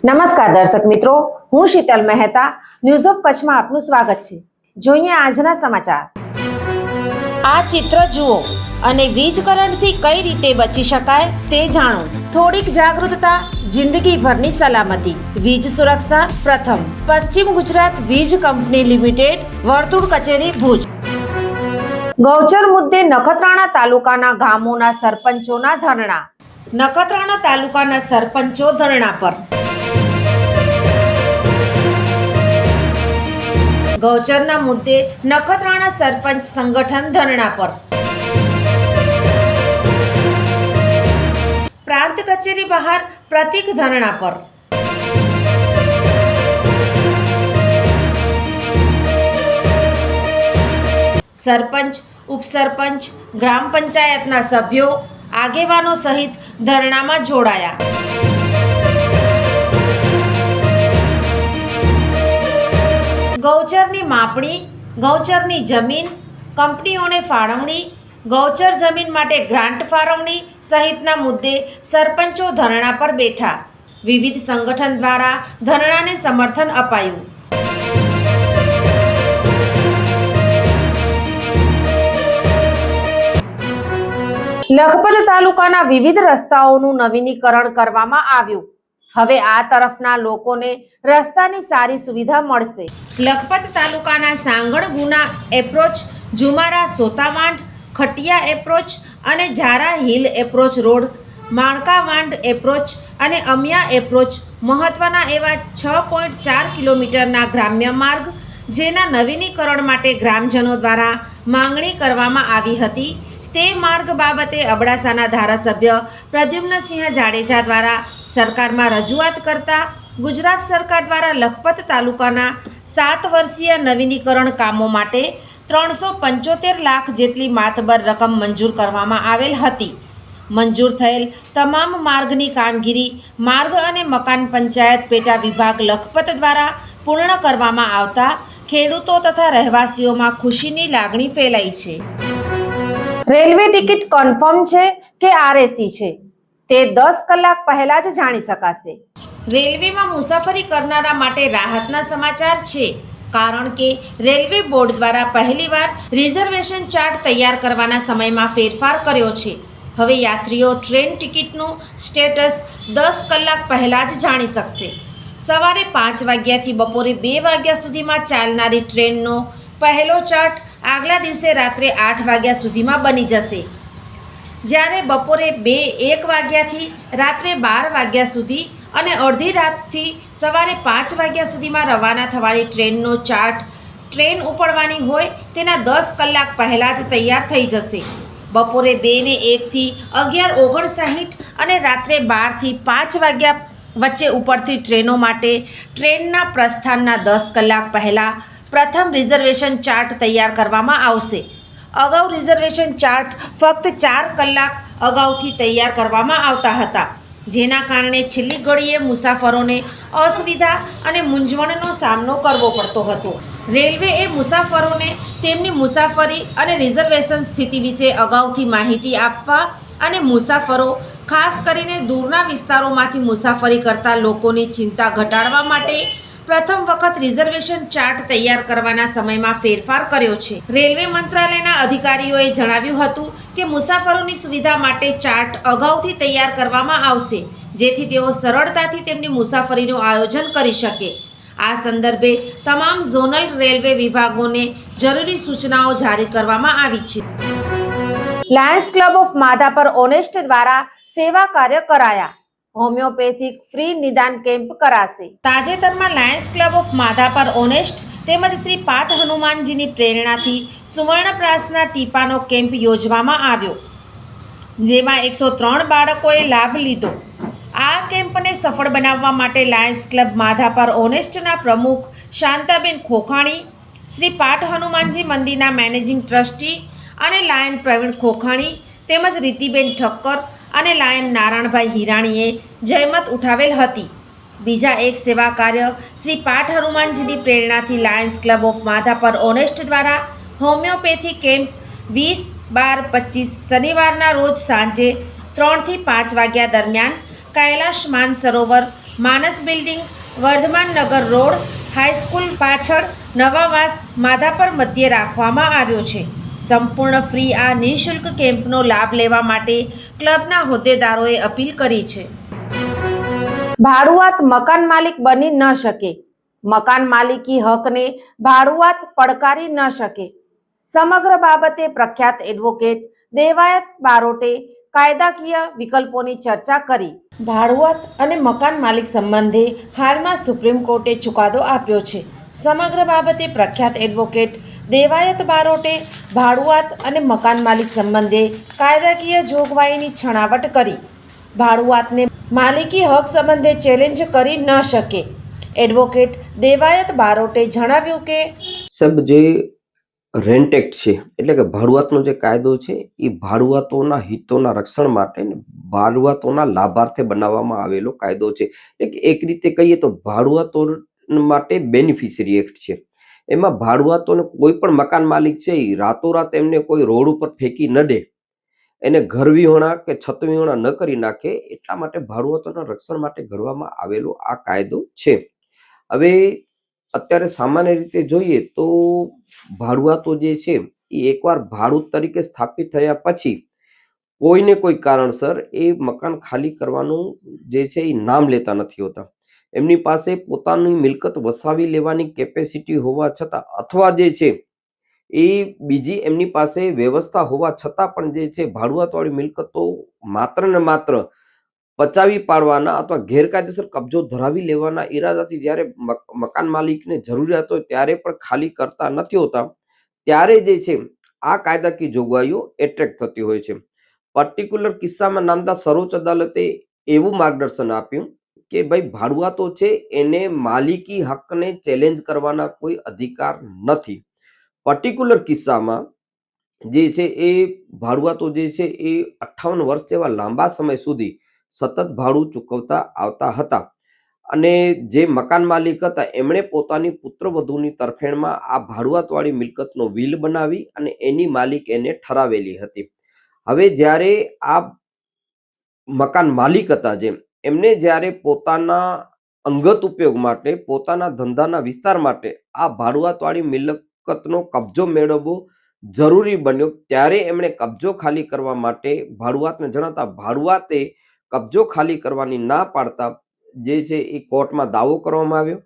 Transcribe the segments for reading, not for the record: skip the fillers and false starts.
નમસ્કાર દર્શક મિત્રો, હું શીતલ મહેતા ન્યૂઝ ઓફ કચ્છમાં આપનું સ્વાગત છે। જોઈએ આજના સમાચાર। આ ચિત્ર જુઓ અને વીજ કરંટથી કઈ રીતે બચી શકાય તે જાણો। થોડીક જાગૃતતા, જિંદગીભરની સલામતી। વીજ સુરક્ષા પ્રથમ। પશ્ચિમ ગુજરાત વીજ કંપની લિમિટેડ, વર્તુળ કચેરી, ભુજ। ગૌચર મુદ્દે નખત્રાણા તાલુકાના ગામોના સરપંચોના ધરણા। નખત્રાણા તાલુકાના સરપંચો ધરણા પર। ગૌચરના મુદ્દે નખત્રાણા સરપંચ સંગઠન ધરણા પર। પ્રાંત કચેરી બહાર પ્રતિક ધરણા પર। સરપંચ, ઉપસરપંચ, ગ્રામ પંચાયતના સભ્યો, આગેવાનો સહિત ધરણામાં જોડાયા। ગૌચરની માપણી, ગૌચરની જમીન કંપનીઓને ફાળવણી, ગૌચર જમીન માટે ગ્રાન્ટ ફાળવણી સહિતના મુદ્દે સરપંચો ધરણા પર બેઠા। વિવિધ સંગઠન દ્વારા ધરણાને સમર્થન અપાયું। લખપત તાલુકાના વિવિધ રસ્તાઓનું નવીનીકરણ કરવામાં આવ્યું। હવે આ તરફના લોકોને રસ્તાની સારી સુવિધા મળશે। લખપત તાલુકાના સાંગણ ગુના એપ્રોચ, જુમારા સોતાવાંડ, ખટિયા એપ્રોચ અને ઝારા હિલ એપ્રોચ રોડ, માણકાવાંડ એપ્રોચ અને અમિયા એપ્રોચ મહત્વના એવા 6.4 કિલોમીટરના ગ્રામ્ય માર્ગ, જેના નવીનીકરણ માટે ગ્રામજનો દ્વારા માંગણી કરવામાં આવી હતી, તે માર્ગ બાબતે અબડાસાના ધારાસભ્ય પ્રદ્યુમ્નસિંહ જાડેજા દ્વારા સરકારમાં રજૂઆત કરતા ગુજરાત સરકાર દ્વારા લખપત તાલુકાના 7 વર્ષીય નવીનીકરણ કામો માટે 375 લાખ જેટલી માતબર રકમ મંજૂર કરવામાં આવેલ હતી। મંજૂર થયેલ તમામ માર્ગની કામગીરી માર્ગ અને મકાન પંચાયત પેટા વિભાગ લખપત દ્વારા પૂર્ણ કરવામાં આવતા ખેડૂતો તથા રહેવાસીઓમાં ખુશીની લાગણી ફેલાઈ છે। રેલવે ટિકિટ કન્ફર્મ છે કે આરએસી છે તે 10 કલાક પહેલા જ જાણી શકાશે। રેલવેમાં મુસાફરી કરનારા માટે રાહતના સમાચાર છે, કારણ કે રેલવે બોર્ડ દ્વારા પહેલીવાર રિઝર્વેશન ચાર્ટ તૈયાર કરવાના સમયમાં ફેરફાર કર્યો છે। હવે યાત્રીઓ ટ્રેન ટિકિટનું સ્ટેટસ 10 કલાક પહેલા જ જાણી શકશે। સવારે 5 વાગ્યાથી બપોરે 2 વાગ્યા સુધીમાં ચાલનારી ટ્રેનનો પહેલો ચાર્ટ આગલા દિવસે રાત્રે 8 વાગ્યા સુધીમાં બની જશે, જ્યારે બપોરે 1 વાગ્યાથી રાત્રે 12 વાગ્યા સુધી અને અડધી રાતથી સવારે 5 વાગ્યા સુધીમાં રવાના થવાની ટ્રેનનો ચાર્ટ ટ્રેન ઉપડવાની હોય તેના 10 કલાક પહેલાં જ તૈયાર થઈ જશે। બપોરે 2 ને 1 થી 11:59 અને રાત્રે 12 થી 5 વાગ્યા વચ્ચે ઉપડતી ટ્રેનો માટે ટ્રેનના પ્રસ્થાનના 10 કલાક પહેલાં પ્રથમ રિઝર્વેશન ચાર્ટ તૈયાર કરવામાં આવશે। અગાઉ રિઝર્વેશન ચાર્ટ ફક્ત 4 કલાક અગાઉથી તૈયાર કરવામાં આવતા હતા, જેના કારણે છેલ્લી ઘડીએ મુસાફરોને અસુવિધા અને મૂંઝવણનો સામનો કરવો પડતો હતો। રેલવેએ મુસાફરોને તેમની મુસાફરી અને રિઝર્વેશન સ્થિતિ વિશે અગાઉથી માહિતી આપવા અને મુસાફરો, ખાસ કરીને દૂરના વિસ્તારોમાંથી મુસાફરી કરતા લોકોની ચિંતા ઘટાડવા માટે પ્રથમ વખત રિઝર્વેશન ચાર્ટ તૈયાર કરવાના સમયમાં ફેરફાર કર્યો છે। રેલવે મંત્રાલયના અધિકારીઓએ જણાવ્યું હતું કે મુસાફરોની સુવિધા માટે ચાર્ટ અગાઉથી તૈયાર કરવામાં આવશે, જેથી તેઓ સરળતાથી તેમની મુસાફરીનું આયોજન કરી શકે। આ સંદર્ભે તમામ ઝોનલ રેલવે વિભાગોને જરૂરી સૂચનાઓ જારી કરવામાં આવી છે। Lions club of Madhapar honest દ્વારા સેવા કાર્ય કરાયા। હોમિયોપેથિક ફ્રી નિદાન કેમ્પ કરાશે। તાજેતરમાં Lions club of Madhapar honest તેમજ શ્રી પાઠ હનુમાનજીની પ્રેરણાથી સુવર્ણપ્રાસના ટીપાનો કેમ્પ યોજવામાં આવ્યો, જેમાં 103 બાળકોએ લાભ લીધો। આ કેમ્પને સફળ બનાવવા માટે લાયન્સ ક્લબ માધાપર ઓનેસ્ટના પ્રમુખ શાંતાબેન ખોખાણી, શ્રી પાઠ હનુમાનજી મંદિરના મેનેજિંગ ટ્રસ્ટી અને લાયન પ્રવીણ ખોખાણી તેમજ રીતિબેન ઠક્કર અને લાયન નારાયણભાઈ હિરાણીએ જહેમત ઉઠાવેલ હતી। બીજા એક સેવા કાર્ય શ્રી પાઠ હનુમાનજીની પ્રેરણાથી Lions club of Madhapar honest દ્વારા હોમિયોપેથી કેમ્પ 20/12/25 શનિવારના રોજ સાંજે 3 થી 5 વાગ્યા દરમિયાન કૈલાશ માનસરોવર માનસ બિલ્ડિંગ, વર્ધમાન નગર રોડ, હાઈસ્કૂલ પાછળ, નવાવાસ, માધાપર મધ્યે રાખવામાં આવ્યો છે. સંપૂર્ણ ફ્રી આ નિઃશુલ્ક કેમ્પનો લાભ લેવા માટે ક્લબના હોદ્દેદારોએ અપીલ કરી છે. ભાડુઆત મકાન માલિક બની ન શકે. મકાન માલિકી હકને ભાડુઆત પડકારી ન શકે. સમગ્ર બાબતે પ્રખ્યાત એડવોકેટ દેવાયત બારોટે કાયદાકીય વિકલ્પોની ચર્ચા કરી. ભાડુઆત અને મકાન માલિક સંબંધે હાલમાં સુપ્રીમ કોર્ટે ચુકાદો આપ્યો છે. સમગ્ર બાબતે પ્રખ્યાત એડવોકેટ દેવાયત બારોટે ભાડુઆત અને મકાન માલિક સંબંધે કાયદાકીય જોગવાઈની છણાવટ કરી. ભાડુઆતને માલિકી હક સંબંધે ચેલેન્જ કરી ન શકે. એડવોકેટ દેવાયત બારોટે જણાવ્યું કે સાહેબ, જે રેન્ટ એક્ટ છે એટલે કે ભાડુઆતનો જે કાયદો છે એ ભાડુઆતોના હિતોના રક્ષણ માટે ને ભાડુઆતોના લાભાર્થે બનાવવામાં આવેલો કાયદો છે. એટલે કે એક રીતે કહીએ તો ભાડુઆતો માટે બેનિફિશિયરી એક્ટ છે. એમાં ભાડુઆતોને કોઈ પણ મકાન માલિક છે એ રાતોરાત એમને કોઈ રોડ ઉપર ફેંકી ન દે, એને ઘર વિહોણા કે છત વિહોણા ન કરી નાખે, એટલા માટે ભાડુઆતોના રક્ષણ માટે ઘડવામાં આવેલો આ કાયદો છે. હવે અત્યારે સામાન્ય રીતે જોઈએ તો ભાડુઆતો જે છે એ એકવાર ભાડુત તરીકે સ્થાપિત થયા પછી કોઈને કોઈ કારણસર એ મકાન ખાલી કરવાનું જે છે એ નામ લેતા નથી હોતા. એમની પાસે પોતાની મિલકત વસાવી લેવાની કેપેસિટી હોવા છતાં અથવા જે છે એ બીજી એમની પાસે વ્યવસ્થા હોવા છતાં પણ જે છે ભાડુઆતવાળી મિલકતો માત્ર ને માત્ર પચાવી પાડવાના અથવા ગેરકાયદેસર કબજો ધરાવી લેવાના ઈરાદાથી જ્યારે મકાન માલિકને જરૂરિયાત હોય ત્યારે પણ ખાલી કરતા નથી હોતા, ત્યારે જે છે આ કાયદાકીય જોગવાઈઓ એટ્રેક્ટ થતી હોય છે. પર્ટિક્યુલર કિસ્સામાં નામદાર સર્વોચ્ચ અદાલતે એવું માર્ગદર્શન આપ્યું કે ભાઈ ભાડુઆતો છે એને માલિકી હકને ચેલેન્જ કરવાના કોઈ અધિકાર નથી. પર્ટિક્યુલર કિસ્સામાં જે છે એ ભાડુઆતો જે છે એ 58 વર્ષ જેવા લાંબા સમય સુધી સતત ભાડું ચૂકવતા આવતા હતા અને જે મકાન માલિક હતા એમણે પોતાની પુત્રવધુની તરફેણમાં આ ભાડુઆતવાળી મિલકતનો વિલ બનાવી અને એની માલિક એને ઠરાવેલી હતી. હવે જ્યારે આ મકાન માલિક હતા જેમ એમને જ્યારે પોતાના અંગત ઉપયોગ માટે, પોતાના ધંધાના વિસ્તાર માટે આ ભાડુઆતવાળી મિલકતનો કબજો મેળવવો જરૂરી બન્યો, ત્યારે એમણે કબજો ખાલી કરવા માટે ભાડુઆતને જણાવતા ભાડુઆતે કબજો ખાલી કરવાની ના પાડતા જે છે એ કોર્ટમાં દાવો કરવામાં આવ્યો.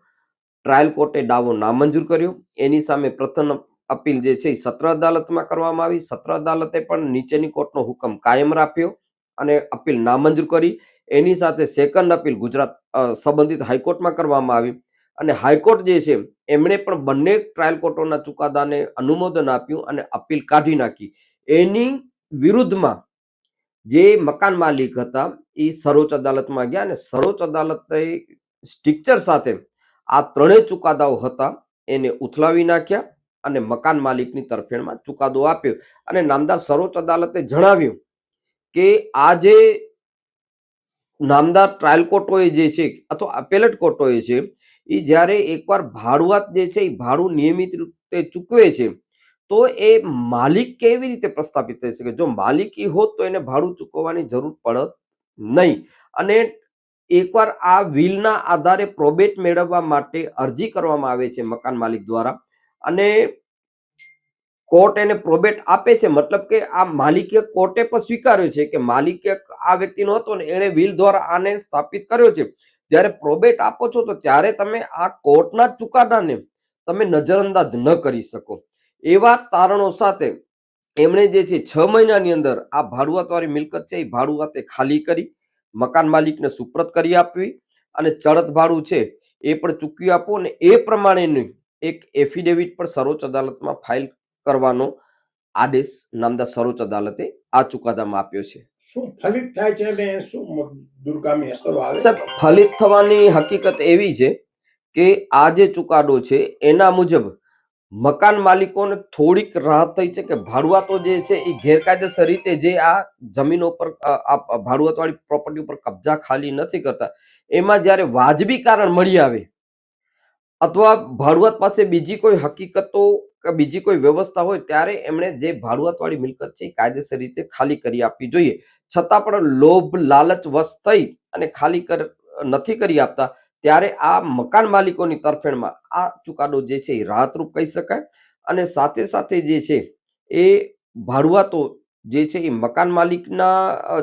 ટ્રાયલ કોર્ટે દાવો નામંજૂર કર્યો. એની સામે પ્રથમ અપીલ જે છે એ સત્ર અદાલતમાં કરવામાં આવી. સત્ર અદાલતે પણ નીચેની કોર્ટનો હુકમ કાયમ રાખ્યો અને અપીલ નામંજૂર કરી. એની સાથે સેકન્ડ અપીલ ગુજરાત સંબંધિત હાઈકોર્ટમાં કરવામાં આવી અને હાઈકોર્ટ જે છે એમણે પણ બંને ટ્રાયલ કોર્ટોના ચુકાદાને અનુમોદન આપ્યું અને અપીલ કાઢી નાખી. એની વિરુદ્ધમાં જે મકાન માલિક હતા એ સર્વોચ્ચ અદાલતમાં ગયા અને સર્વોચ્ચ અદાલતે સ્ટ્રિક્ચર સાથે આ ત્રણેય ચુકાદાઓ હતા એને ઉથલાવી નાખ્યા અને મકાન માલિકની તરફેણમાં ચુકાદો આપ્યો. અને નામદાર સર્વોચ્ચ અદાલતે જણાવ્યું કે આ જે નામદાર ટ્રાયલ કોર્ટોએ જે છે અથવા અપેલેટ કોર્ટોએ છે એ જ્યારે એકવાર ભાડુઆત જે છે એ ભાડું નિયમિત રીતે ચૂકવે છે તો એ માલિક કેવી રીતે પ્રસ્થાપિત થઈ શકે? જો માલિકી હોત તો એને ભાડું ચૂકવવાની જરૂર પડત નહીં. અને એકવાર આ વિલના આધારે પ્રોબેટ મેળવવા માટે અરજી કરવામાં આવે છે મકાન માલિક દ્વારા અને કોર્ટ એને પ્રોબેટ આપે છે, મતલબ કે આ માલિકે કોર્ટે પણ સ્વીકાર્યો છે કે માલિકે આ વ્યક્તિનો હતો ને એણે વિલ દ્વારા આને સ્થાપિત કર્યો છે. જ્યારે પ્રોબેટ આપો છો તો ત્યારે તમે આ કોર્ટના ચુકાદાને તમે નજરઅંદાજ ન કરી શકો. એવા તારણો સાથે એમણે જે છે 6 મહિનાની અંદર આ ભાડુઆતવાળી મિલકત છે એ ભાડુઆતે ખાલી કરી, મકાન માલિકને સુપ્રત કરી આપવી અને ચડત ભાડું છે એ પણ ચૂકવી આપો અને એ પ્રમાણેની એક એફિડેવિટ પણ સર્વોચ્ચ અદાલતમાં ફાઇલ કરવાનો આદેશ નામદાર સર્વોચ્ચ અદાલતે આ ચુકાદામાં આપ્યો છે. શું ફલિત થાય છે અને શું દુર્ગામી અસરો આવે? સાહેબ, ફલિત થવાની હકીકત એવી છે કે આ જે ચુકાદો છે એના મુજબ મકાન માલિકોને થોડીક રાહત થઈ છે કે ભાડુઆતો જે છે એ ગેરકાયદેસર રીતે જે આ જમીનો પર આ ભાડુઆતવાળી પ્રોપર્ટી ઉપર કબજા ખાલી નથી કરતા, એમાં જ્યારે વાજબી કારણ મળી આવે અથવા ભાડુઆત પાસે બીજી કોઈ હકીકતો કે બીજી કોઈ વ્યવસ્થા હોય ત્યારે એમણે જે ભાડુઆતવાળી મિલકત છે એ કાયદેસર રીતે ખાલી કરી આપવી જોઈએ. છતાં પણ લોભ લાલચ વશ થઈ અને ખાલી નથી કરી આપતા, ત્યારે આ મકાન માલિકોની તરફેણમાં આ ચુકાદો જે છે એ રાહતરૂપ કહી શકાય. અને સાથે સાથે જે છે એ ભાડુઆતો જે છે એ મકાન માલિકના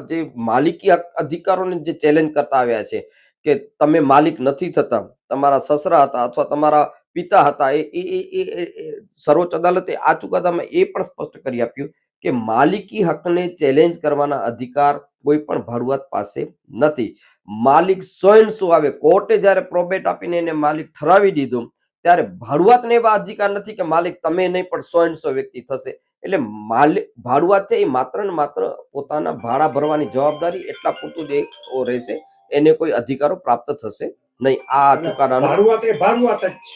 જે માલિકી અધિકારોને જે ચેલેન્જ કરતા આવ્યા છે કે તમે માલિક નથી થતા, તમારા સસરા હતા અથવા તમારા પિતા હતા, સર્વોચ્ચ અદાલતે આ ચુકાદામાં એ પણ સ્પષ્ટ કરી આપ્યું કે માલિકી હકને ચેલેન્જ કરવાના અધિકાર કોઈ પણ ભાડુઆત પાસે નથી. માલિક સ્વયંસુ આવે, કોર્ટે જ્યારે પ્રોબેટ આપીને એને માલિક ઠરાવી દીધું ત્યારે ભાડુઆતને એવા અધિકાર નથી કે માલિક તમે નહીં પણ સ્વયંસુ વ્યક્તિ થશે. એટલે ભાડુઆત છે એ માત્ર ને માત્ર પોતાના ભાડા ભરવાની જવાબદારી એટલા પૂરતું જ રહેશે, એને કોઈ અધિકારો પ્રાપ્ત થશે નહીં. આ ચુકાદાનો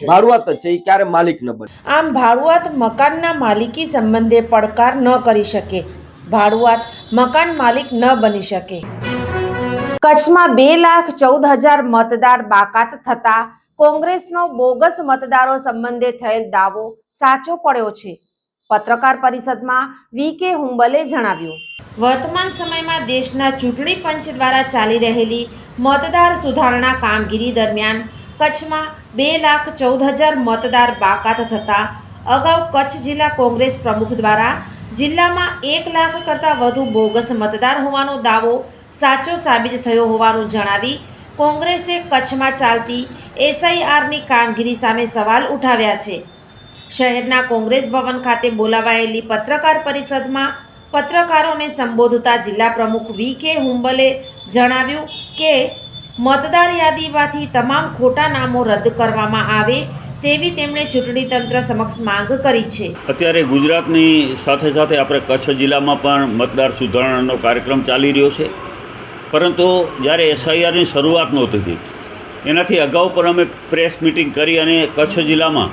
ભાડુઆત જ છે, એ ક્યારે માલિક ન બને. આમ ભાડુઆત મકાનના માલિકી સંબંધે પડકાર ન કરી શકે, ભાડુઆત મકાન માલિક ન બની શકે. કચ્છમાં 2,14,000 મતદાર બાકાત થતા કોંગ્રેસનો બોગસ મતદારો સંબંધે થયેલ દાવો સાચો પડ્યો છે. પત્રકાર પરિષદમાં વી.કે. હુંબલે જણાવ્યું, વર્તમાન સમયમાં દેશના ચૂંટણી પંચ દ્વારા ચાલી રહેલી મતદાર સુધારણા કામગીરી દરમિયાન કચ્છમાં 2,14,000 મતદાર બાકાત થતા અગાઉ કચ્છ જિલ્લા કોંગ્રેસ પ્રમુખ દ્વારા જિલ્લામાં 1 લાખ કરતાં વધુ બોગસ મતદાર હોવાનો દાવો સાચો સાબિત થયો હોવાનું જણાવી કોંગ્રેસે કચ્છમાં ચાલતી એસઆઈઆરની કામગીરી સામે સવાલ ઉઠાવ્યા છે. શહેરના કોંગ્રેસ ભવન ખાતે બોલાવાયેલી પત્રકાર પરિષદમાં પત્રકારોને સંબોધતા જિલ્લા પ્રમુખ વી.કે. હુંબલે જણાવ્યું કે મતદાર યાદીમાંથી તમામ ખોટા નામો રદ કરવામાં આવે તેવી તેમણે ચૂંટણી તંત્ર સમક્ષ માંગ કરી છે. અત્યારે ગુજરાતની સાથે સાથે આપણે કચ્છ જિલ્લામાં પણ મતદાર સુધારણાનો કાર્યક્રમ ચાલી રહ્યો છે, પરંતુ જ્યારે એસઆઈઆરની શરૂઆત નહોતી થઈ એનાથી અગાઉ પણ અમે પ્રેસ મિટિંગ કરી અને કચ્છ જિલ્લામાં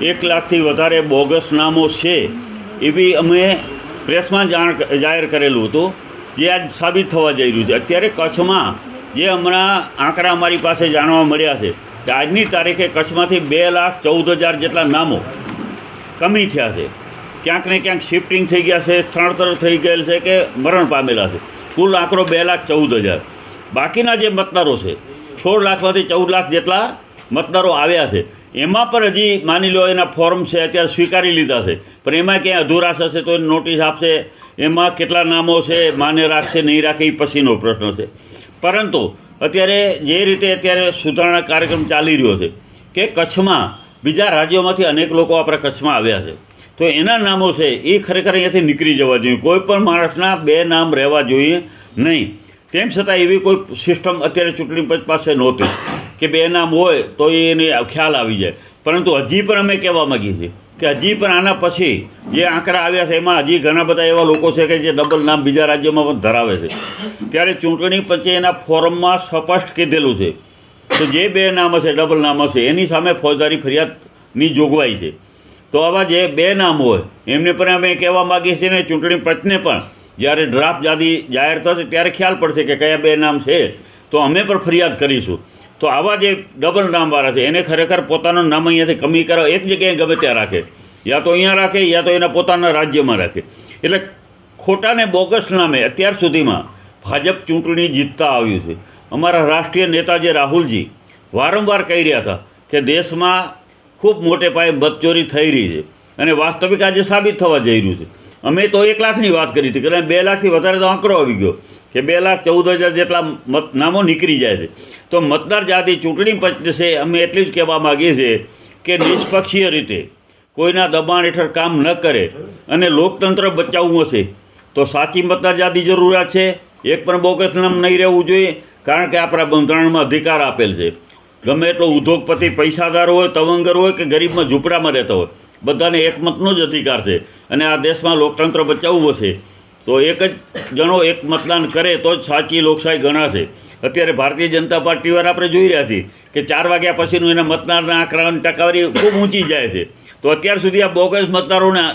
1 લાખથી વધારે બોગસ નામો છે એવી અમે પ્રેસમાં જાહેર કરેલું હતું, જે આજ સાબિત થવા જઈ રહ્યું છે. અત્યારે કચ્છમાં જે હમણાં આંકડા અમારી પાસે જાણવા મળ્યા છે કે આજની તારીખે કચ્છમાંથી 2,14,000 જેટલા નામો કમી થયા છે. ક્યાંક ને ક્યાંક શિફ્ટિંગ થઈ ગયા છે, સ્થળાંતર થઈ ગયેલ છે કે મરણ પામેલા છે. કુલ આંકડો 2,14,000. બાકીના જે મતદારો છે 16 લાખમાંથી 14 લાખ જેટલા મતદારો આવ્યા છે. એમાં પણ હજી માની લો એના ફોર્મ છે અત્યારે સ્વીકારી લીધા છે, પણ એમાં ક્યાંય અધુરાશ હશે તો એને નોટિસ આપશે. એમાં કેટલા નામો છે માન્ય રાખશે નહીં રાખે એ પછીનો પ્રશ્ન છે. પરંતુ અત્યારે જે રીતે અત્યારે સુધારણા કાર્યક્રમ ચાલી રહ્યો છે કે કચ્છમાં બીજા રાજ્યોમાંથી અનેક લોકો આપણા કચ્છમાં આવ્યા છે, તો એના નામો છે એ ખરેખર અહીંયાથી નીકળી જવા જોઈએ. કોઈ પણ માણસના 2 નામ રહેવા જોઈએ નહીં. તેમ છતાં એવી કોઈ સિસ્ટમ અત્યારે ચૂંટણી પંચ પાસે નહોતી કે 2 નામ હોય તો એને ખ્યાલ આવી જાય. પરંતુ હજી પણ અમે કહેવા માગીએ છીએ કે હજી પણ આના પછી જે આંકડા આવ્યા છે એમાં હજી ઘણા બધા એવા લોકો છે કે જે ડબલ નામ બીજા રાજ્યોમાં પણ ધરાવે છે. ત્યારે ચૂંટણી પંચે એના ફોરમમાં સ્પષ્ટ કીધેલું છે કે જે 2 નામ હશે, ડબલ નામ હશે, એની સામે ફોજદારી ફરિયાદની જોગવાઈ છે. તો આવા જે 2 નામ હોય એમને પણ અમે કહેવા માગીએ છીએ ને ચૂંટણી પંચને પણ જ્યારે ડ્રાફ્ટ યાદી જાહેર થશે ત્યારે ખ્યાલ પડશે કે કયા 2 નામ છે, તો અમે પણ ફરિયાદ કરીશું. તો આવા જે ડબલ નામવાળા છે એને ખરેખર પોતાનું નામ અહીંયાથી કમી કરવા એક જગ્યાએ ગમે ત્યાં રાખે, યા તો અહીંયા રાખે યા તો એના પોતાના રાજ્યમાં રાખે. એટલે ખોટાને બોગસ નામે અત્યાર સુધીમાં ભાજપ ચૂંટણી જીતતા આવ્યું છે. અમારા રાષ્ટ્રીય નેતા જે રાહુલજી વારંવાર કહી રહ્યા હતા કે દેશમાં ખૂબ મોટે પાયે મતચોરી થઈ રહી છે અને વાસ્તવિક આજે સાબિત થવા જઈ રહ્યું છે. અમે તો 1 લાખની વાત કરી હતી, કારણ 2 લાખથી વધારે તો આંકડો આવી ગયો કે 2,14,000 જેટલા નામો નીકળી જાય છે. તો મતદાર યાદી ચૂંટણી પંચ છે અમે એટલું જ કહેવા માગીએ છીએ કે નિષ્પક્ષીય રીતે કોઈના દબાણ હેઠળ કામ ન કરે અને લોકતંત્ર બચાવવું હશે તો સાચી મતદાર યાદી જરૂરિયાત છે. એક પણ બોગસ નામ નહીં રહેવું જોઈએ, કારણ કે આપણા બંધારણમાં અધિકાર આપેલ છે. ગમે એટલો ઉદ્યોગપતિ પૈસાદાર હોય, તવંગર હોય કે ગરીબમાં ઝૂંપડામાં રહેતા હોય, બધાને એક મતનો જ અધિકાર છે. અને આ દેશમાં લોકતંત્ર બચાવવું હશે તો એક જ જણો એક મતદાન કરે તો જ સાચી લોકશાહી ગણાશે. અત્યારે ભારતીય જનતા પાર્ટીવાળા આપણે જોઈ રહ્યા છીએ કે 4 વાગ્યા પછીનું એના મતદારના આંકડાની ટકાવારી ખૂબ ઊંચી જાય છે. તો અત્યાર સુધી આ બોગસ મતદારોના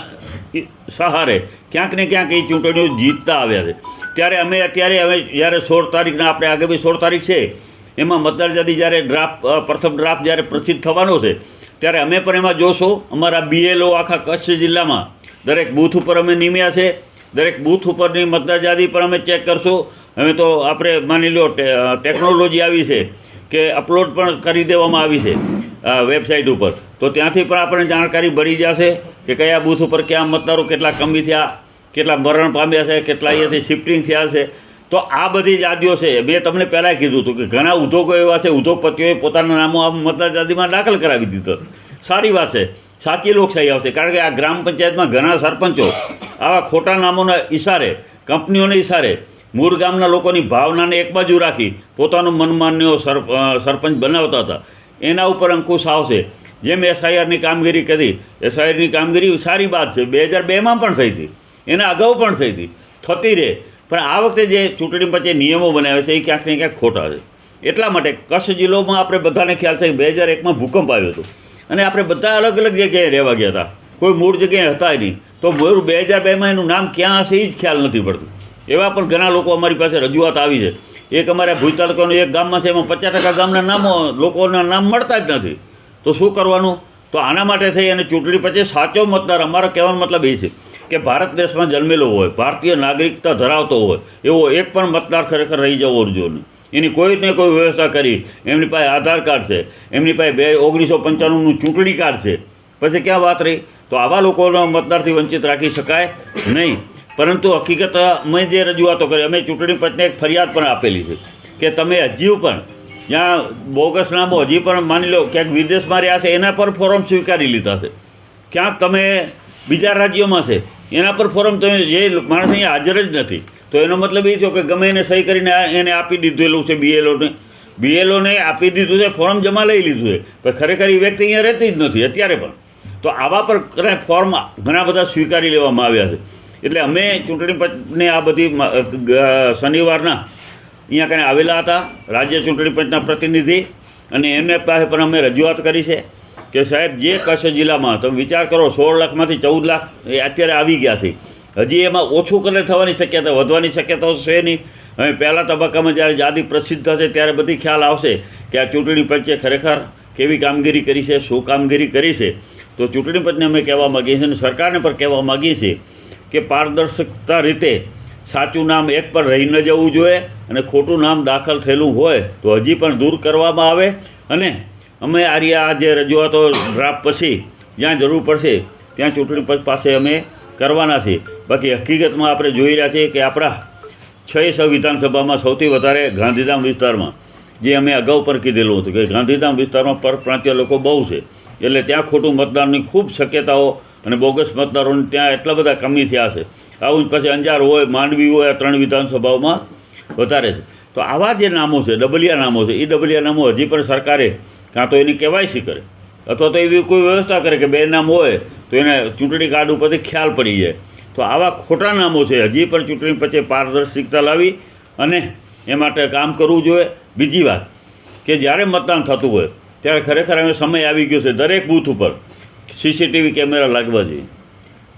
સહારે ક્યાંક ને ક્યાંક એ ચૂંટણીઓ જીતતા આવ્યા છે. ત્યારે અમે જ્યારે 16 તારીખના આપણે આગામી 16 તારીખ છે એમાં મતદાર યાદી જ્યારે પ્રથમ ડ્રાફ્ટ જ્યારે પ્રસિદ્ધ થવાનો છે ત્યારે અમે પણ એમાં જોશું. અમારા BLO આખા કચ્છ જિલ્લામાં દરેક બૂથ ઉપર અમે નિમ્યા છે. દરેક બૂથ ઉપરની મતદાર યાદી પર અમે ચેક કરશું. હવે તો આપણે માની લો ટેકનોલોજી આવી છે કે અપલોડ પણ કરી દેવામાં આવી છે વેબસાઇટ ઉપર, તો ત્યાંથી પણ આપણને જાણકારી મળી જશે કે કયા બૂથ ઉપર કયા મતદારો કેટલા કમી થયા, કેટલા મરણ પામ્યા છે, કેટલા અહીંયાથી શિફ્ટિંગ થયા છે. તો આ બધી યાદીઓ છે. મેં તમને પહેલાં કીધું હતું કે ઘણા ઉદ્યોગો એવા છે, ઉદ્યોગપતિઓએ પોતાના નામો આ મતદાર યાદીમાં દાખલ કરાવી દીધો. સારી વાત છે, સાચી લોકશાહી આવશે. કારણ કે આ ગ્રામ પંચાયતમાં ઘણા સરપંચો આવા ખોટા નામોના ઇશારે, કંપનીઓના ઇશારે મૂળ ગામના લોકોની ભાવનાને એક બાજુ રાખી પોતાનું મનમાન્યો સરપંચ બનાવતા હતા. એના ઉપર અંકુશ આવશે. જેમ એસઆઈઆરની કામગીરી કરી, એસઆઈઆરની કામગીરી સારી વાત છે, 2002માં પણ થઈ હતી, એના અગાઉ પણ થઈ હતી, થતી રહે. પણ આ વખતે જે ચૂંટણી પંચે નિયમો બનાવ્યા છે એ ક્યાંક ને ક્યાંક ખોટા છે. એટલા માટે કચ્છ જિલ્લોમાં આપણે બધાને ખ્યાલ છે કે 2001માં ભૂકંપ આવ્યો હતો અને આપણે બધા અલગ અલગ જગ્યાએ રહેવા ગયા હતા, કોઈ મૂળ જગ્યાએ હતા નહીં. તો 2002માં એનું નામ ક્યાં હશે એ જ ખ્યાલ નથી પડતું. એવા પણ ઘણા લોકો અમારી પાસે રજૂઆત આવી છે. એક અમારા ભુજ તાલુકાનું એક ગામમાં છે, એમાં 50% ગામના નામો લોકોના નામ મળતા જ નથી. તો શું કરવાનું? તો આના માટે થઈ અને ચૂંટણી પછી સાચો મતદાર, અમારો કહેવાનો મતલબ એ છે કે ભારત દેશમાં જન્મેલો હોય, ભારતીય નાગરિકતા ધરાવતો હોય એવો એક પણ મતદાર ખરેખર રહી જવો જોઈએ નહીં. એની કોઈને કોઈ વ્યવસ્થા કરી, એમની પાસે આધાર કાર્ડ છે, એમની પાસે 1995નું ચૂંટણી કાર્ડ છે, પછી ક્યાં વાત રહી? તો આવા લોકોનો મતદારથી વંચિત રાખી શકાય નહીં. પરંતુ હકીકત અમે જે રજૂઆતો કરી, અમે ચૂંટણી પંચને એક ફરિયાદ પણ આપેલી છે કે તમે હજી પણ જ્યાં બોગસ નામો હજી પણ માની લો ક્યાંક વિદેશમાં રહ્યા છે એના પર ફોર્મ સ્વીકારી લીધા છે, ક્યાંક તમે બીજા રાજ્યોમાં છે એના પર ફોર્મ તમે જે માણસ અહીંયા હાજર જ નથી. તો એનો મતલબ એ થયો કે ગમે એને સહી કરીને એને આપી દીધેલું છે, બીએલઓને આપી દીધું છે, ફોર્મ જમા લઈ લીધું છે, પણ ખરેખર એ વ્યક્તિ અહીંયા રહેતી જ નથી અત્યારે પણ. તો આવા પર ફોર્મ ઘણા બધા સ્વીકારી લેવામાં આવ્યા છે. એટલે અમે ચૂંટણી પંચને આ બધી શનિવારના અહીંયા કાંઈ આવેલા હતા રાજ્ય ચૂંટણી પંચના પ્રતિનિધિ, અને એમને પાસે પણ અમે રજૂઆત કરી છે કે સાહેબ જે કચ્છ જિલ્લામાં તમે વિચાર કરો 16 લાખમાંથી 14 લાખ એ અત્યારે આવી ગયા છે, હજી એમાં ઓછું કરે થવાની શક્યતા, વધવાની શક્યતાઓ છે નહીં. હવે પહેલા તબક્કામાં જ્યારે યાદી પ્રસિદ્ધ થશે ત્યારે બધી ખ્યાલ આવશે કે આ ચૂંટણી પંચે ખરેખર કેવી કામગીરી કરી છે, શું કામગીરી કરી છે. તો ચૂંટણી પંચને અમે કહેવા માગીએ છીએ અને સરકારને પણ કહેવા માગીએ છીએ કે પારદર્શકતા રીતે સાચું નામ એક પર રહી ન જવું જોઈએ, અને ખોટું નામ દાખલ થયેલું હોય તો હજી પણ દૂર કરવામાં આવે. અને અમે આ જે રજૂઆતો ડ્રાફ્ટ પછી જ્યાં જરૂર પડશે ત્યાં ચૂંટણી પંચ પાસે અમે કરવાના છીએ. બાકી હકીકતમાં આપણે જોઈ રહ્યા છીએ કે આપણા 6 વિધાનસભામાં સૌથી વધારે ગાંધીધામ વિસ્તારમાં, જે અમે અગાઉ પર કીધેલું હતું કે ગાંધીધામ વિસ્તારમાં પરપ્રાંતીય લોકો બહુ છે, એટલે ત્યાં ખોટું મતદાનની ખૂબ શક્યતાઓ અને બોગસ મતદારોને ત્યાં એટલા બધા કમી થયા છે. આવું જ પછી અંજાર હોય, માંડવી હોય, 3 વિધાનસભાઓમાં વધારે છે. તો આવા જે નામો છે, ડબલિયા નામો છે, એ ડબલિયા નામો હજી પણ સરકારે કાં તો એની કેવાયસી કરે અથવા તો એવી કોઈ વ્યવસ્થા કરે કે 2 નામ હોય તો એને ચૂંટણી કાર્ડ ઉપરથી ખ્યાલ પડી જાય. તો આવા ખોટા નામો છે હજી પણ ચૂંટણી પછી પારદર્શિકતા લાવી અને એ માટે કામ કરવું જોઈએ. બીજી વાત કે જ્યારે મતદાન થતું હોય ત્યારે ખરેખર હવે સમય આવી ગયો છે દરેક બૂથ ઉપર સીસીટીવી કેમેરા લાગવા જોઈએ,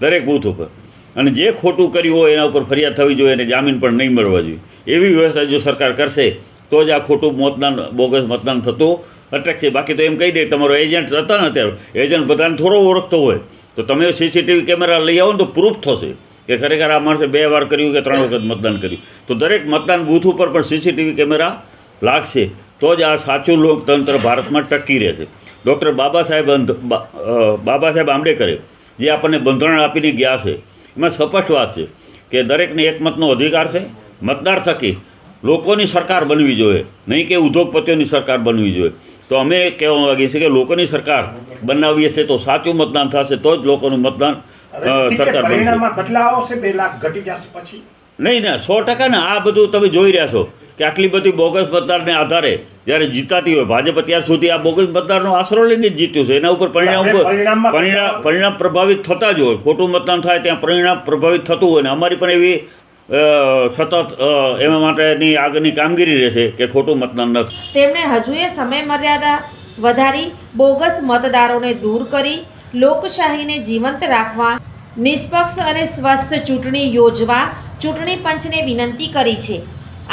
દરેક બૂથ ઉપર. અને જે ખોટું કર્યું હોય એના ઉપર ફરિયાદ થવી જોઈએ અને જામીન પણ નહીં મળવા જોઈએ. એવી વ્યવસ્થા જો સરકાર કરશે તો જ આ ખોટું મતદાન, બોગસ મતદાન થતું અટકશે. બાકી તો એમ કહી દે તમારો એજન્ટ હતા ને, અત્યારે એજન્ટ બધાને થોડો ઓળખતો હોય તો તમે સીસીટીવી કેમેરા લઈ આવો ને તો પ્રૂફ થશે કે ખરેખર આ માણસે 2 વાર કર્યું કે 3 વખત મતદાન કર્યું. તો દરેક મતદાન બૂથ ઉપર પણ સીસીટીવી કેમેરા લાગશે તો જ આ સાચું લોકતંત્ર ભારતમાં ટકી રહેશે. ડૉક્ટર બાબા સાહેબ આંબેડકરે જે આપણને બંધારણ આપીને ગયા છે એમાં સ્પષ્ટ વાત છે કે દરેકને એકમતનો અધિકાર છે. મતદાર થકી લોકોની સરકાર બનવી જોઈએ, નહીં કે ઉદ્યોગપતિઓની સરકાર બનવી જોઈએ. તો અમે કહેવા માગીએ છીએ કે લોકોની સરકાર બનાવીએ છીએ તો સાચું મતદાન થશે તો જ લોકોનું મતદાન સરકાર બનશે. બદલાવ આવશે, 2 લાખ ઘટી જશે પછી નહીં ને 100% ને. આ બધું તમે જોઈ રહ્યા છો કે આટલી બધી બોગસ મતદારને આધારે જ્યારે જીતાતી હોય, ભાજપ અત્યાર સુધી આ બોગસ મતદારનો આશરો લઈને જ જીત્યું છે. એના ઉપર પરિણામ પ્રભાવિત થતા જ હોય. ખોટું મતદાન થાય ત્યાં પરિણામ પ્રભાવિત થતું હોય ને અમારી પણ એવી સતત એના માટેની આગળની કામગીરી રહેશે કે ખોટું મતદાન ન થાય. તેમણે હજુએ સમય મર્યાદા વધારી બોગસ મતદારોને દૂર કરી લોકશાહીને જીવંત રાખવા નિષ્પક્ષ અને સ્વસ્થ ચૂંટણી યોજવા ચૂંટણી પંચને વિનંતી કરી છે.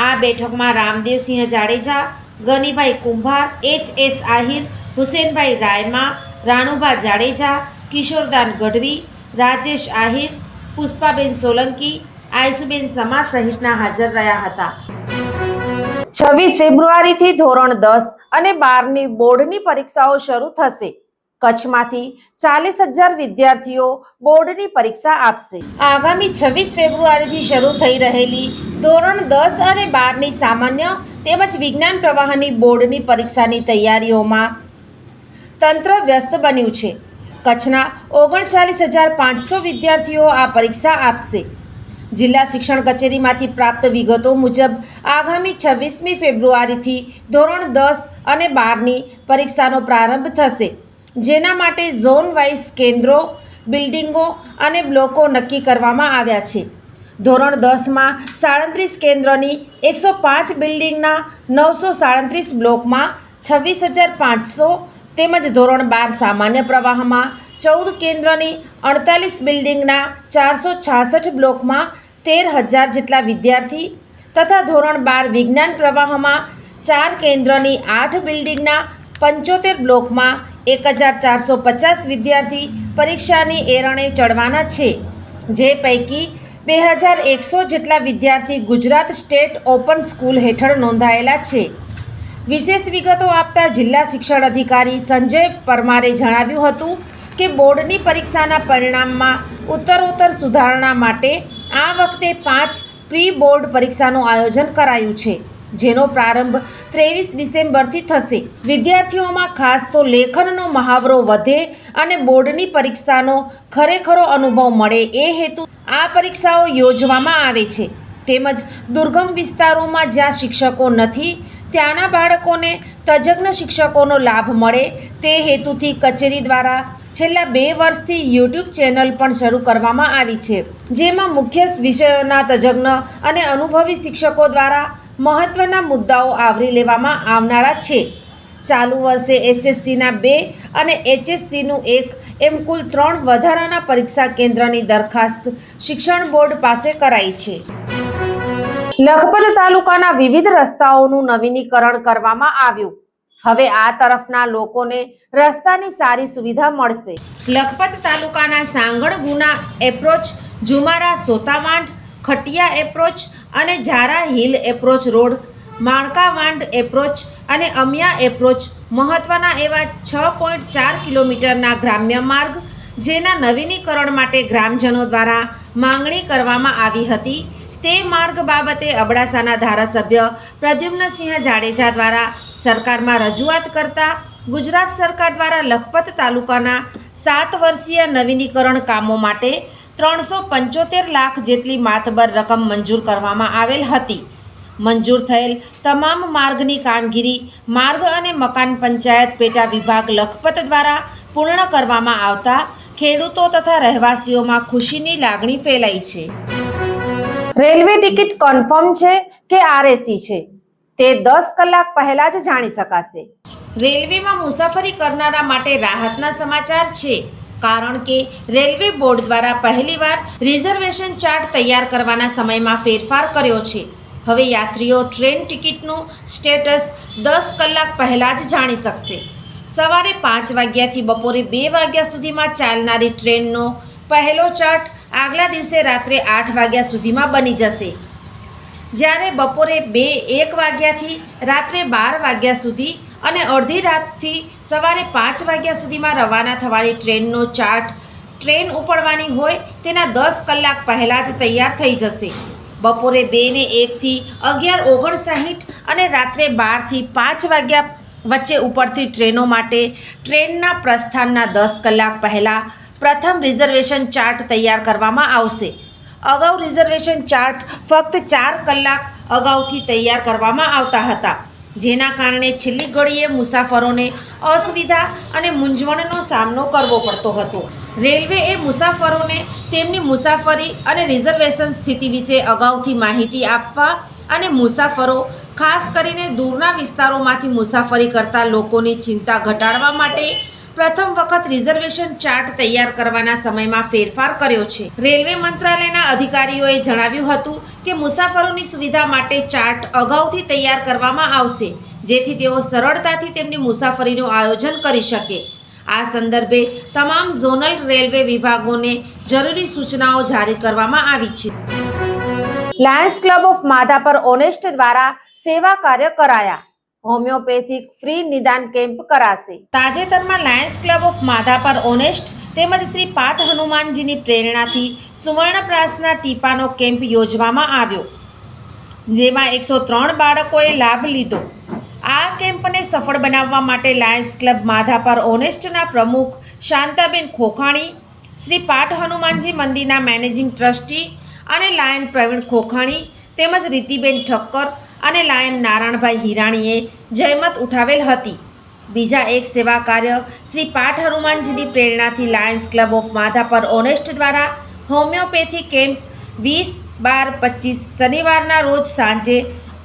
આ બેઠકમાં રામદેવસિંહ જાડેજા, ગનીભાઈ કુંભાર, HS આહિર, હુસેનભાઈ રાયમા, રાણુભા જાડેજા, કિશોરદાન ગઢવી, રાજેશ આહિર, પુષ્પાબેન સોલંકી, આયસુબેન સમા સહિતના હાજર રહ્યા હતા. 26 ફેબ્રુઆરીથી ધોરણ 10 અને 12ની બોર્ડની પરીક્ષાઓ શરૂ થશે. કચ્છમાંથી 40,000 વિદ્યાર્થીઓ બોર્ડની પરીક્ષા આપશે. આગામી 26 ફેબ્રુઆરીથી શરૂ થઈ રહેલી ધોરણ 10 અને 12ની સામાન્ય તેમજ વિજ્ઞાન પ્રવાહની બોર્ડની પરીક્ષાની તૈયારીઓમાં તંત્ર વ્યસ્ત બન્યું છે. કચ્છના 39,500 વિદ્યાર્થીઓ આ પરીક્ષા આપશે. જિલ્લા શિક્ષણ કચેરીમાંથી પ્રાપ્ત વિગતો મુજબ આગામી 26મી ફેબ્રુઆરીથી ધોરણ 10 અને 12ની પરીક્ષાનો પ્રારંભ થશે, જેના માટે ઝોન વાઇઝ કેન્દ્રો, બિલ્ડિંગો અને બ્લોકો નક્કી કરવામાં આવ્યા છે. ધોરણ 10માં 37 કેન્દ્રની 105 બિલ્ડિંગના 937 બ્લોકમાં 26,500 તેમજ ધોરણ 12 સામાન્ય પ્રવાહમાં 14 કેન્દ્રની 48 બિલ્ડિંગના 466 બ્લોકમાં 13,000 જેટલા વિદ્યાર્થી તથા ધોરણ 12 વિજ્ઞાન પ્રવાહમાં 4 કેન્દ્રની 8 બિલ્ડિંગના 75 બ્લોકમાં 1,450 વિદ્યાર્થી પરીક્ષાની એરણે ચડવાના છે, જે પૈકી 2,100 જેટલા વિદ્યાર્થી ગુજરાત સ્ટેટ ઓપન સ્કૂલ હેઠળ નોંધાયેલા છે. વિશેષ વિગતો આપતા જિલ્લા શિક્ષણ અધિકારી સંજય પરમારે જણાવ્યું હતું કે બોર્ડની પરીક્ષાના પરિણામમાં ઉત્તરોત્તર સુધારણા માટે આ વખતે 5 પ્રી બોર્ડ પરીક્ષાનું આયોજન કરાયું છે, જેનો પ્રારંભ 23 ડિસેમ્બરથી થશે. વિદ્યાર્થીઓમાં ખાસ તો લેખનનો મહાવરો વધે અને બોર્ડની પરીક્ષાનો ખરેખરો અનુભવ મળે એ હેતુ આ પરીક્ષાઓ યોજવામાં આવે છે. તેમજ દુર્ગમ વિસ્તારોમાં જ્યાં શિક્ષકો નથી ત્યાંના બાળકોને તજજ્ઞ શિક્ષકોનો લાભ મળે તે હેતુથી કચેરી દ્વારા છેલ્લા 2 વર્ષથી યુટ્યુબ ચેનલ પણ શરૂ કરવામાં આવી છે, જેમાં મુખ્ય વિષયોના તજજ્ઞ અને અનુભવી શિક્ષકો દ્વારા મહત્ત્વના મુદ્દાઓ આવરી લેવામાં આવનારા છે. ચાલુ વર્ષે એસએસસીના 2 અને એચએસસીનું 1 એમ કુલ 3 વધારાના પરીક્ષા કેન્દ્રની દરખાસ્ત શિક્ષણ બોર્ડ પાસે કરાઈ છે. લખપત તાલુકાના વિવિધ રસ્તાઓનું નવીનીકરણ કરવામાં આવ્યું. હવે આ તરફના લોકોને રસ્તાની સારી સુવિધા મળશે. લખપત તાલુકાના સાંગણ ગુના એપ્રોચ, જુમારા સોતાવાંડ, ખટિયા એપ્રોચ અને ઝારા હિલ એપ્રોચ રોડ, માણકાવાંડ એપ્રોચ અને અમિયા એપ્રોચ મહત્ત્વના એવા 6.4 કિલોમીટરના ગ્રામ્ય માર્ગ, જેના નવીનીકરણ માટે ગ્રામજનો દ્વારા માંગણી કરવામાં આવી હતી, તે માર્ગ બાબતે અબડાસાના ધારાસભ્ય પ્રદ્યુમ્નસિંહ જાડેજા દ્વારા સરકારમાં રજૂઆત કરતા ગુજરાત સરકાર દ્વારા લખપત તાલુકાના 7 વર્ષીય નવીનીકરણ કામો માટે 375 લાખ જેટલી માતબર રકમ મંજૂર કરવામાં આવેલ હતી. મંજૂર થયેલ તમામ માર્ગની કામગીરી માર્ગ અને મકાન પંચાયત પેટા વિભાગ લખપત દ્વારા પૂર્ણ કરવામાં આવતા ખેડૂતો તથા રહેવાસીઓમાં ખુશીની લાગણી ફેલાઈ છે. રેલવે ટિકિટ કન્ફર્મ છે કે આરએસી છે તે 10 કલાક પહેલા જ જાણી શકાશે. રેલવેમાં મુસાફરી કરનારા માટે રાહતના સમાચાર છે, કારણ કે રેલવે બોર્ડ દ્વારા પહેલીવાર રિઝર્વેશન ચાર્ટ તૈયાર કરવાના સમયમાં ફેરફાર કર્યો છે. હવે યાત્રીઓ ટ્રેન ટિકિટનું સ્ટેટસ 10 કલાક પહેલાં જ જાણી શકશે. સવારે 5 વાગ્યાથી બપોરે 2 વાગ્યા સુધીમાં ચાલનારી ટ્રેનનો પહેલો ચાર્ટ આગલા દિવસે રાત્રે 8 વાગ્યા સુધીમાં બની જશે, જ્યારે બપોરે 1 વાગ્યાથી રાત્રે 12 વાગ્યા સુધી અને અડધી રાતથી સવારે 5 વાગ્યા સુધીમાં રવાના થવાની ટ્રેનનો ચાર્ટ ટ્રેન ઉપડવાની હોય તેના 10 કલાક પહેલાં જ તૈયાર થઈ જશે. બપોરે 2 ને 1 થી 11:59 અને રાત્રે 12 થી 5 વાગ્યા વચ્ચે ઉપડતી ટ્રેનો માટે ટ્રેનના પ્રસ્થાનના 10 કલાક પહેલાં પ્રથમ રિઝર્વેશન ચાર્ટ તૈયાર કરવામાં આવશે. અગાઉ રિઝર્વેશન ચાર્ટ ફક્ત 4 કલાક અગાઉથી તૈયાર કરવામાં આવતા હતા, જેના કારણે છેલ્લી ઘડીએ મુસાફરોને અસુવિધા અને મૂંઝવણનો સામનો કરવો પડતો હતો. રેલવેએ મુસાફરોને તેમની મુસાફરી અને રિઝર્વેશન સ્થિતિ વિશે અગાઉથી માહિતી આપવા અને મુસાફરો, ખાસ કરીને દૂરના વિસ્તારોમાંથી મુસાફરી કરતા લોકોની ચિંતા ઘટાડવા માટે પ્રથમ વખત રિઝર્વેશન ચાર્ટ તૈયાર કરવાના સમયમાં ફેરફાર કર્યો છે. રેલવે મંત્રાલયના અધિકારીઓએ જણાવ્યું હતું કે મુસાફરોની સુવિધા માટે ચાર્ટ અગાઉથી તૈયાર કરવામાં આવશે, જેથી તેઓ સરળતાથી તેમની મુસાફરીનું આયોજન કરી શકે. આ સંદર્ભે તમામ ઝોનલ રેલવે વિભાગોને જરૂરી સૂચનાઓ જારી કરવામાં આવી છે. Lions club of Madhapar honest દ્વારા સેવા કાર્ય કરાયા. હોમિયોપેથિક ફ્રી નિદાન કેમ્પ કરાશે. તાજેતરમાં Lions club of Madhapar honest તેમજ શ્રી પાઠ હનુમાનજીની પ્રેરણાથી સુવર્ણપ્રાસના ટીપાનો કેમ્પ યોજવામાં આવ્યો, જેમાં 103 બાળકોએ લાભ લીધો. આ કેમ્પને સફળ બનાવવા માટે લાયન્સ ક્લબ માધાપર ઓનેસ્ટના પ્રમુખ શાંતાબેન ખોખાણી, શ્રી પાઠ હનુમાનજી મંદિરના મેનેજિંગ ટ્રસ્ટી અને લાયન પ્રવીણ ખોખાણી તેમજ રીતિબેન ઠક્કર અને લાયન નારાયણભાઈ હિરાણીએ જહેમત ઉઠાવેલ હતી. બીજા એક સેવા કાર્ય શ્રી પાઠ હનુમાનજીની પ્રેરણાથી Lions club of Madhapar honest દ્વારા હોમિયોપેથી કેમ્પ 20/12/25 શનિવારના રોજ સાંજે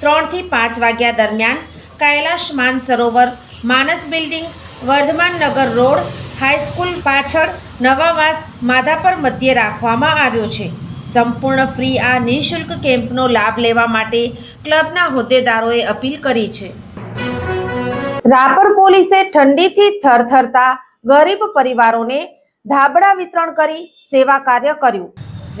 3 થી 5 વાગ્યા દરમિયાન કૈલાશ માનસરોવર માનસ બિલ્ડિંગ, વર્ધમાન નગર રોડ, હાઈસ્કૂલ પાછળ, નવાવાસ, માધાપર મધ્યે રાખવામાં આવ્યો છે. સંપૂર્ણ ફ્રી આ નિઃશુલ્ક કેમ્પનો લાભ લેવા માટે ક્લબના હોદ્દેદારોએ અપીલ કરી છે. રાપર પોલીસે ઠંડીથી થરથરતા ગરીબ પરિવારોને ધાબળા વિતરણ કરી સેવા કાર્ય કર્યું.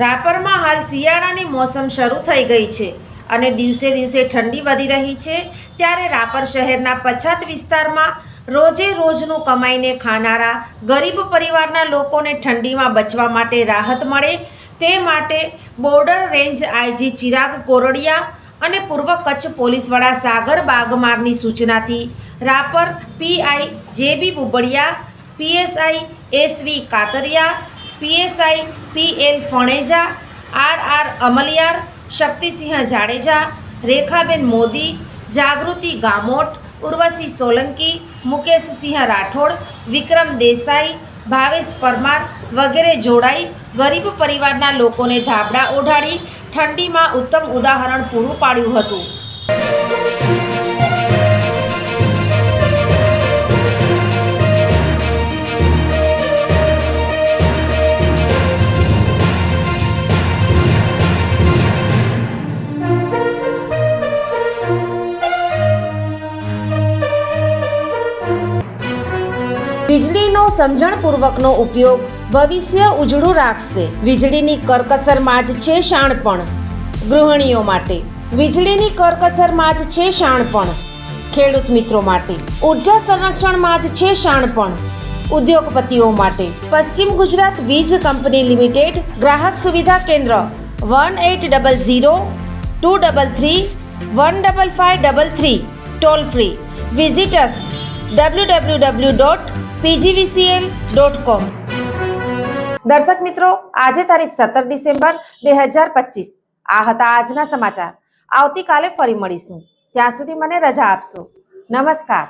રાપરમાં હાલ શિયાળાની મોસમ શરૂ થઈ ગઈ છે અને દિવસે દિવસે ઠંડી વધી રહી છે, ત્યારે રાપર શહેરના પછાત વિસ્તારમાં રોજે રોજનું કમાઈને ખાનારા ગરીબ પરિવારના લોકોને ઠંડીમાં બચવા માટે રાહત મળે તે માટે border range IG Chirag Koradiya અને પૂર્વ કચ્છ પોલીસ વડા સાગર બાગમારની સૂચનાથી Rapar PI JB Bubadiya, PSI SV Katariya, PSI PL Phaneja, RR Amaliyar, Shaktisinh Jadeja, Rekhaben Modi, Jagruti Gamot, Urvashi Solanki, Mukeshsinh Rathod, Vikram Desai, Bhavesh Parmar વગેરે જોડાઈ ગરીબ પરિવારના લોકોને ધાબળા ઓઢાડી ઠંડીમાં ઉત્તમ ઉદાહરણ પૂરું પાડ્યું હતું. વીજળીનો સમજણપૂર્વકનો ઉપયોગ ભવિષ્ય ઉજળું રાખશે. વીજળીની કરકસરમાં જ છે શાણપણ. ગૃહિણીઓ માટે વીજળીની કરકસરમાં જ છે શાણપણ. ખેડૂત મિત્રો માટે ઉર્જા સંરક્ષણમાં જ છે શાણપણ. ઉદ્યોગપતિઓ માટે પશ્ચિમ ગુજરાત વીજ કંપની લિમિટેડ ગ્રાહક સુવિધા કેન્દ્ર 1800-233-15533 ટોલ ફ્રી. Visitors www.pgvcl.com. દર્શક મિત્રો, આજે તારીખ 17 ડિસેમ્બર 2025. આ હતા આજના સમાચાર. આવતીકાલે ફરી મળીશું. ત્યાં સુધી મને રજા આપશો. નમસ્કાર.